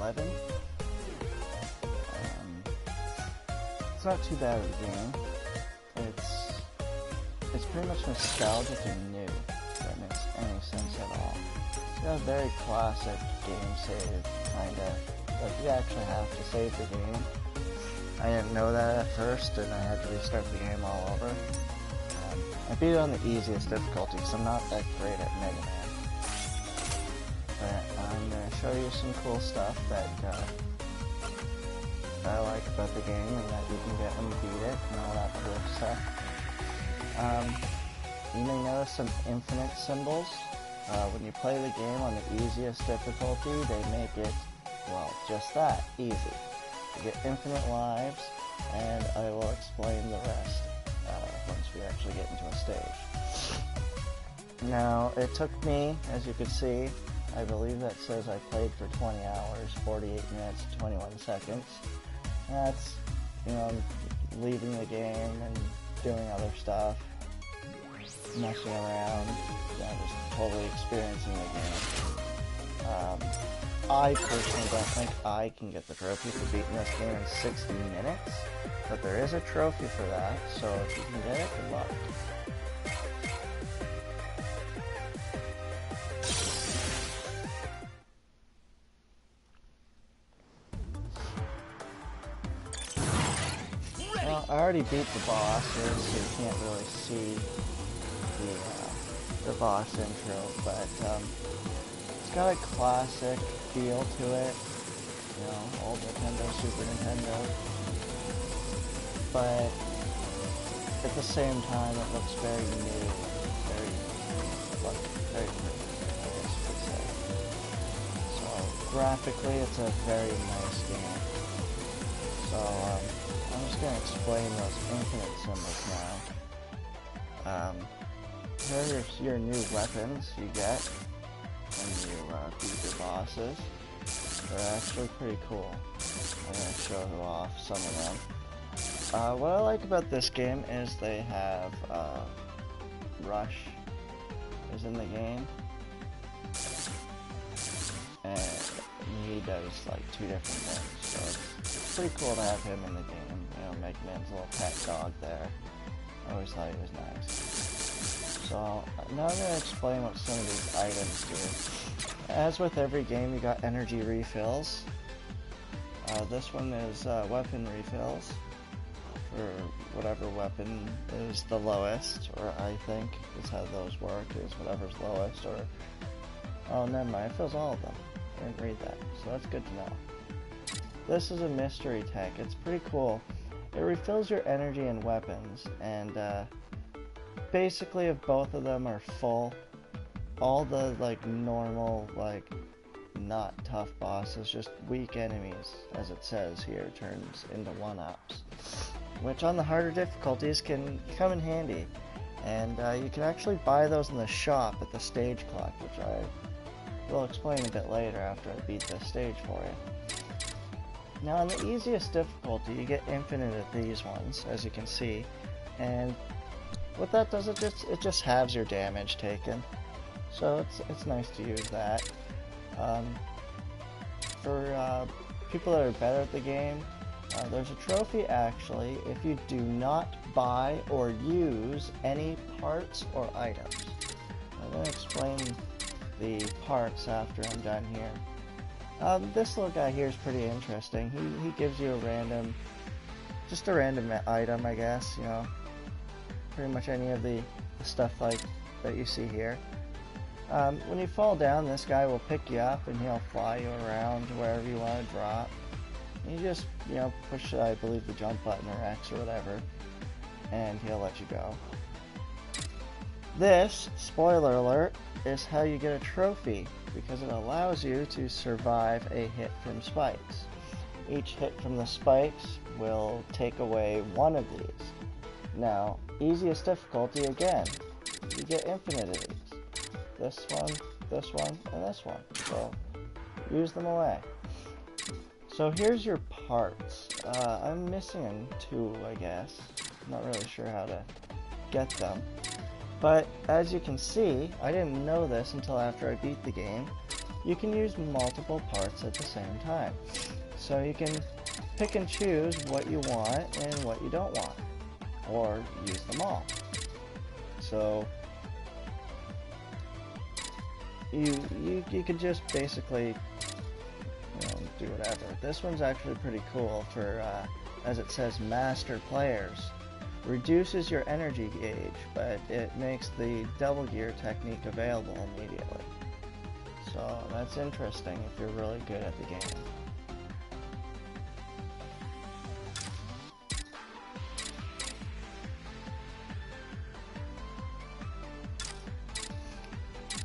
11. It's not too bad of a game. It's pretty much nostalgic and new, if that makes any sense at all. It's got a very classic game save, kinda. Like, you actually have to save the game. I didn't know that at first, and I had to restart the game all over. I beat it on the easiest difficulty, because I'm not that great at Mega Man. But I'm going to show you some cool stuff that I like about the game, and that you can get when you beat it, and all that cool stuff. You may notice some infinite symbols. When you play the game on the easiest difficulty, they make it, well, just that, easy. You get infinite lives, and I will explain the rest once we actually get into a stage. Now, it took me, as you can see, I believe that says I played for 20 hours, 48 minutes, 21 seconds. That's, you know, leaving the game and doing other stuff, messing around, just totally experiencing the game. I personally don't think I can get the trophy for beating this game in 60 minutes, but there is a trophy for that, so if you can get it, good luck. Well, I already beat the bosses, so you can't really see the boss intro, but it's got a classic feel to it, you know, old Nintendo, Super Nintendo, but at the same time it looks very new, very pretty, I guess you could say. So graphically it's a very nice game. So I'm just going to explain those infinite symbols now. Here are your new weapons you get when you beat your bosses. They're actually pretty cool. I'm going to show you off some of them. What I like about this game is they have Rush is in the game, and he does like 2 different things, so it's pretty cool to have him in the game. You know, Mega Man's little pet dog there. I always thought he was nice. So now I'm going to explain what some of these items do. As with every game, you got energy refills. This one is weapon refills for whatever weapon is the lowest, or I think is how those work, is whatever's lowest, or... Oh, never mind, it fills all of them. I didn't read that, so that's good to know. This is a mystery tank. It's pretty cool. It refills your energy and weapons, and basically if both of them are full, all the like normal, like not tough bosses, just weak enemies, as it says here, turns into 1-ups, which on the harder difficulties can come in handy. And you can actually buy those in the shop at the stage clock, which I will explain a bit later after I beat this stage for you. Now on the easiest difficulty, you get infinite of these ones, as you can see, and what that does, it just halves your damage taken. So it's nice to use that. For people that are better at the game, there's a trophy actually if you do not buy or use any parts or items. I'm going to explain the parts after I'm done here. This little guy here is pretty interesting. He gives you a random item, I guess, you know, pretty much any of the stuff like that you see here. When you fall down, this guy will pick you up and he'll fly you around to wherever you want to drop. You just, you know, push, I believe, the jump button or X or whatever, and he'll let you go. This, spoiler alert, is how you get a trophy, because it allows you to survive a hit from spikes. Each hit from the spikes will take away one of these. Now, easiest difficulty again, you get infinite of these. This one, and this one. So, use them away. So here's your parts. I'm missing 2, I guess. I'm not really sure how to get them. But as you can see, I didn't know this until after I beat the game. you can use multiple parts at the same time. So you can pick and choose what you want and what you don't want, or use them all. So you could just basically, do whatever. This one's actually pretty cool for, as it says, master players. Reduces your energy gauge, but it makes the double gear technique available immediately. So that's interesting if you're really good at the game.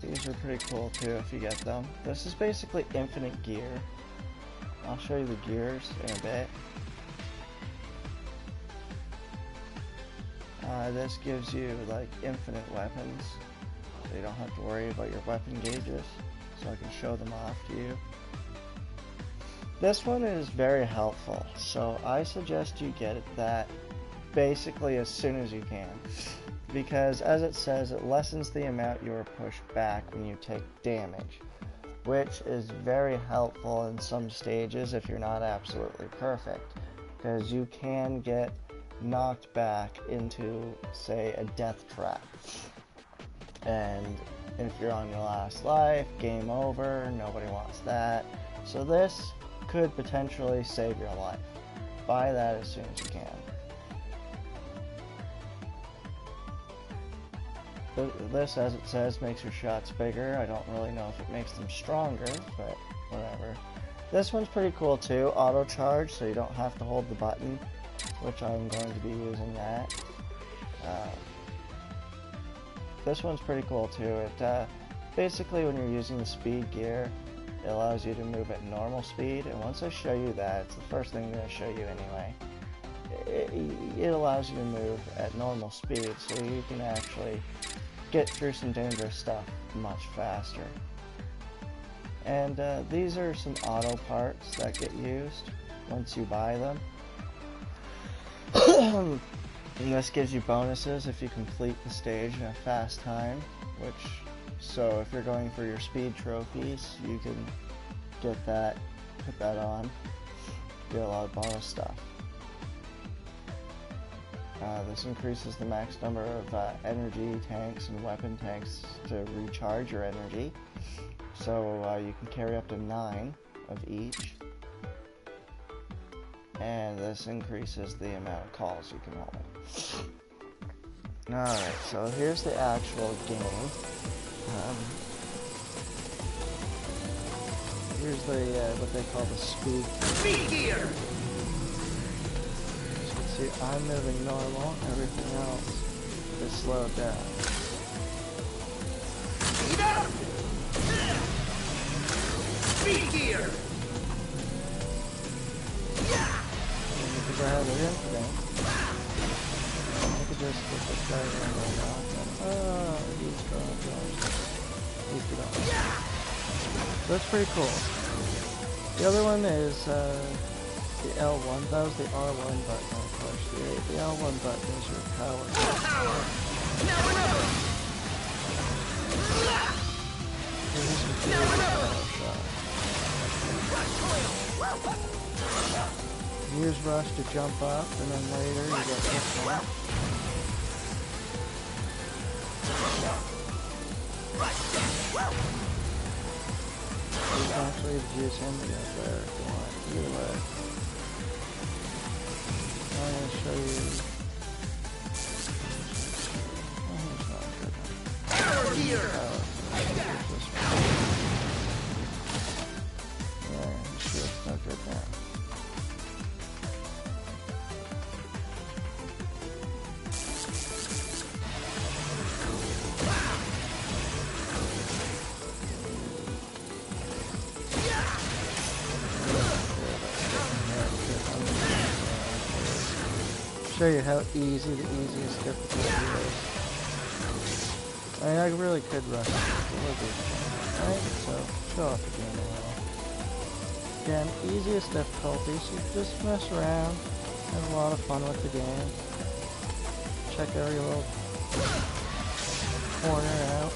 These are pretty cool too if you get them. This is basically infinite gear. I'll show you the gears in a bit. This gives you like infinite weapons, so you don't have to worry about your weapon gauges. So I can show them off to you. This one is very helpful, so I suggest you get that basically as soon as you can, because as it says, it lessens the amount you are pushed back when you take damage, which is very helpful in some stages if you're not absolutely perfect, because you can get knocked back into, say, a death trap, and if you're on your last life, game over, nobody wants that. So this could potentially save your life. Buy that as soon as you can. This, as it says, makes your shots bigger. I don't really know if it makes them stronger, but whatever. This one's pretty cool too, auto charge, so you don't have to hold the button, which I'm going to be using that. This one's pretty cool too. It basically, when you're using the speed gear, it allows you to move at normal speed, and once I show you that, it's the first thing I'm going to show you anyway. It allows you to move at normal speed, so you can actually get through some dangerous stuff much faster. And these are some auto parts that get used once you buy them. And this gives you bonuses if you complete the stage in a fast time, so if you're going for your speed trophies, you can get that, put that on, get a lot of bonus stuff. This increases the max number of energy tanks and weapon tanks to recharge your energy, so you can carry up to 9 of each. And this increases the amount of calls you can hold. Alright, so here's the actual game. Here's the what they call the speed gear. As you can see, I'm moving normal. Everything else is slowed down. Speed gear. Because I have it infinite, I could just put this guy around right now. He's gonna go. He's gonna. So that's pretty cool. The other one is the L1. That was the R1 button I pushed. The L1 button is your power. Now we're over. Use rush to jump up, and then later you get this one. You can actually use him to get there if you want. Either way. I'm going to show you. Oh, he's not good. Power gear! Yeah, shit's not good now. Show you how easy the easiest difficulty is. I mean, I really could rush it. Right? So, show off the game a little. Again, easiest difficulty, so you just mess around, have a lot of fun with the game. Check every little corner out.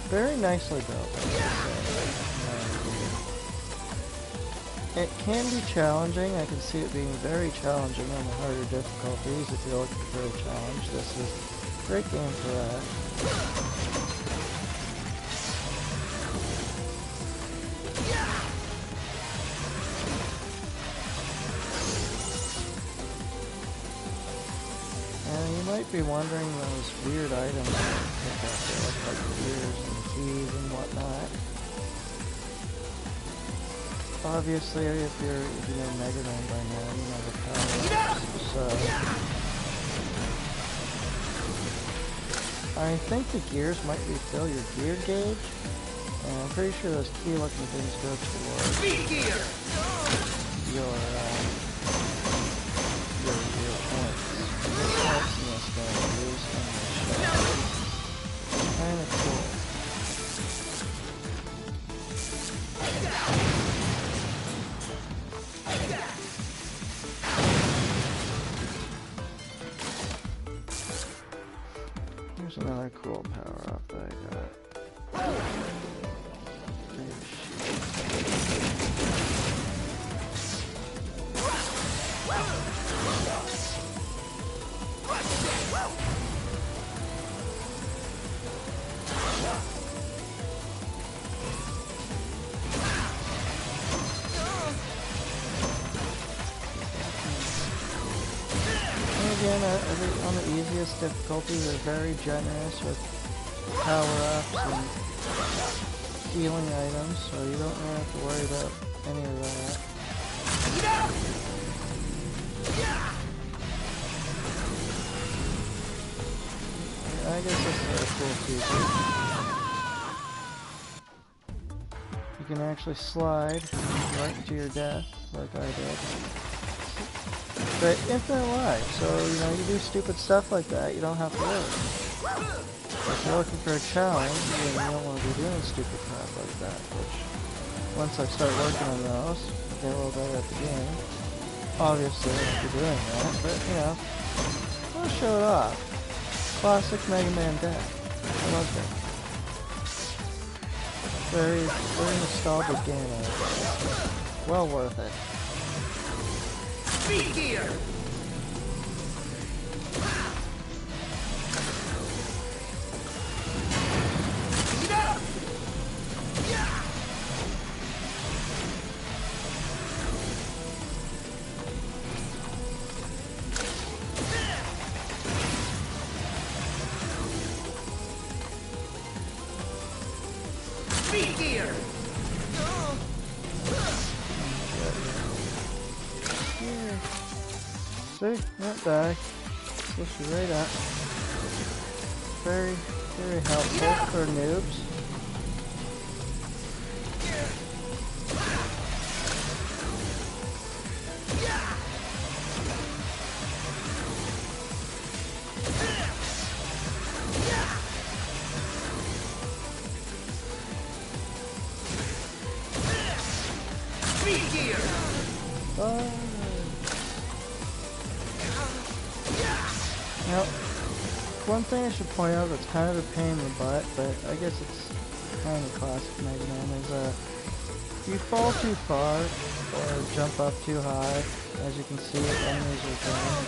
Very nicely built, I would say. It can be challenging. I can see it being very challenging on the harder difficulties if you're looking for a challenge. This is a great game for that. Might be wondering those weird items that you pick up. They look like gears and keys and whatnot. Obviously, if you know Mega Man by now, you know the power-ups. So I think the gears might refill your gear gauge, and I'm pretty sure those key-looking things go towards your points. Kind of cool. Here's another cool power-up that I got. Again, on the easiest difficulty, they're very generous with power-ups and healing items, so you don't really have to worry about any of that. I guess this is a cool feature. You can actually slide right into your death, like I did. But infinite life, so you do stupid stuff like that, you don't have to worry. If you're looking for a challenge, then you don't want to be doing stupid crap like that, which once I start working on those, I get a little better at the game. Obviously, I won't be doing that, but I'll show it off. Classic Mega Man death. I love that. Very, very nostalgic game. Well worth it. Speed gear! Speed gear! See? Not die. Push you right up. Very, very helpful for noobs. Speed gear! Now, one thing I should point out that's kind of a pain in the butt, but I guess it's kind of classic Mega Man, is if you fall too far or jump up too high, as you can see, enemies are down.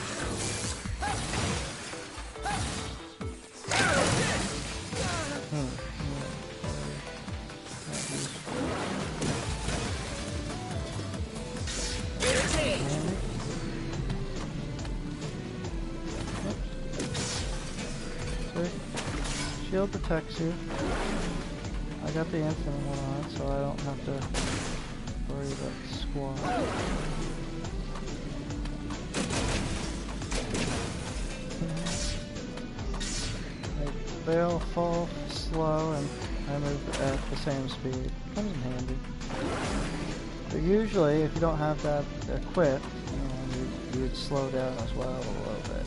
Shield protects you. I got the infinite one on, so I don't have to worry about the squad. They all fall slow, and I move at the same speed. Comes in handy. But usually, if you don't have that equipped, you'd slow down as well a little bit.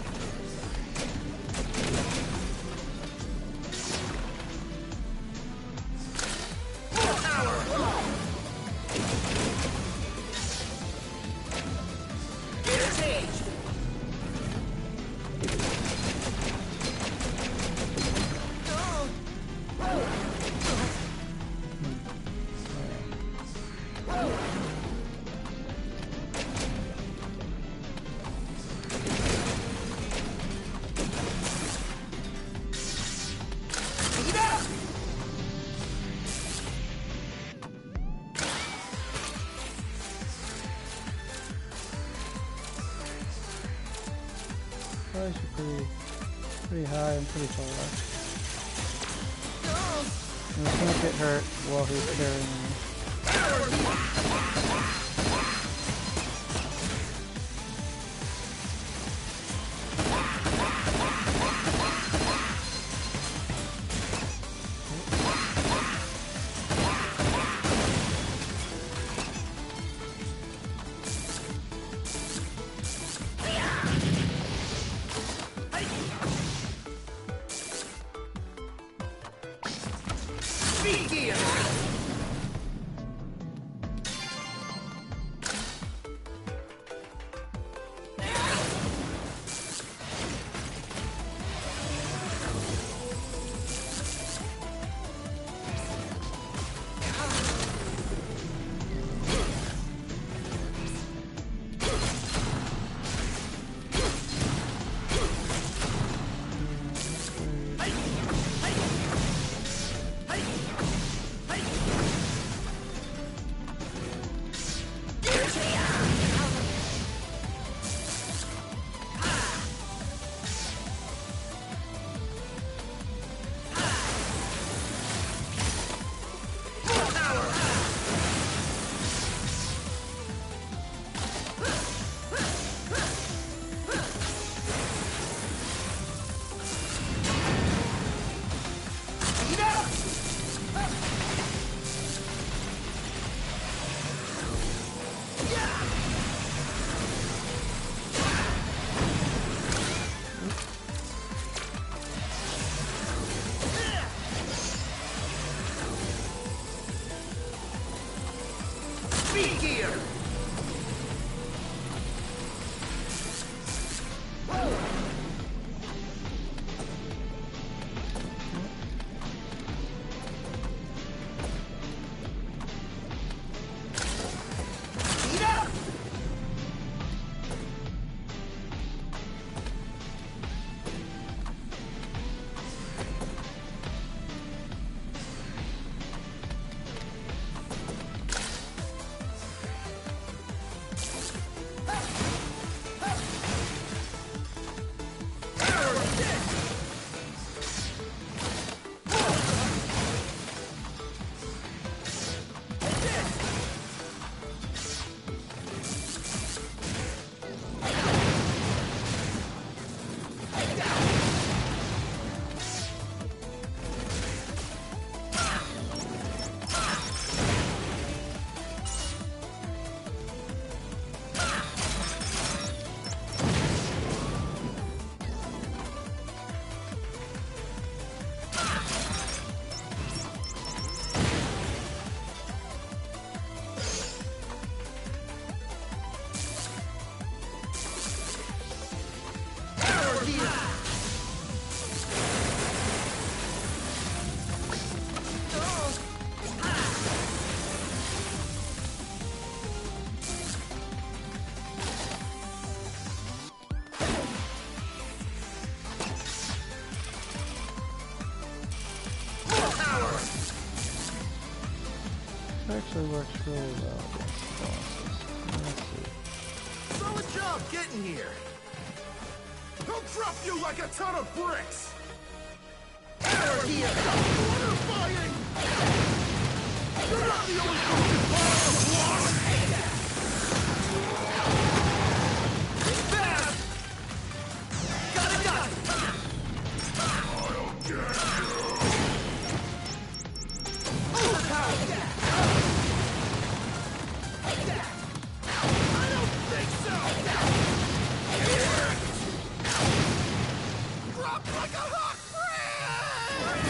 actually pretty high and pretty far. And I can't get hurt while he's carrying me. Speed gear! Speed gear! Speed up! It actually works really well against the bosses. Let's see. Solid job getting here. He'll drop you like a ton of bricks. Power gear! Mortifying! You're not the only broken part of the block! Fast! Got it, got it! I'll get you! Overpower! I don't think so! Drop like a hot brick!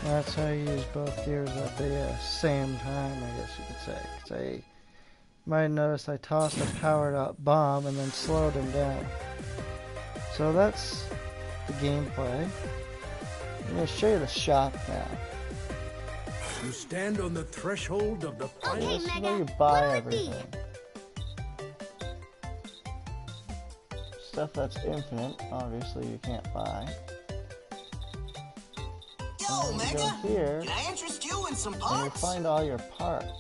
That's how you use both gears at the same time, I guess you could say. 'Cause I might notice I tossed a powered up bomb and then slowed him down. So that's the gameplay. I'm going to show you the shop now. You stand on the threshold of the Okay, final. this is where you buy everything. Stuff that's infinite, obviously you can't buy. Yo, And you Mega! go here, Can I interest you in some and you parts? find all your parts.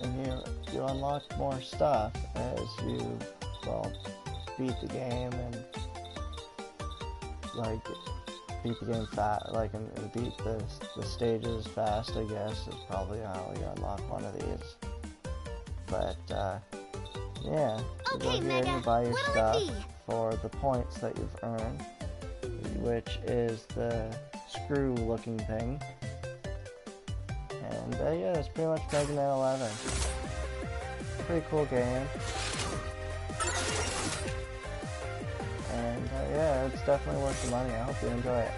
And you unlock more stuff as you, well, beat the game and like beat the game fast, like and beat the stages fast, I guess is probably how you unlock one of these. But yeah, you go here and you buy your stuff for the points that you've earned, which is the screw-looking thing. And yeah, that's pretty much Mega Man 11. Pretty cool game. And yeah, it's definitely worth the money. I hope you enjoy it.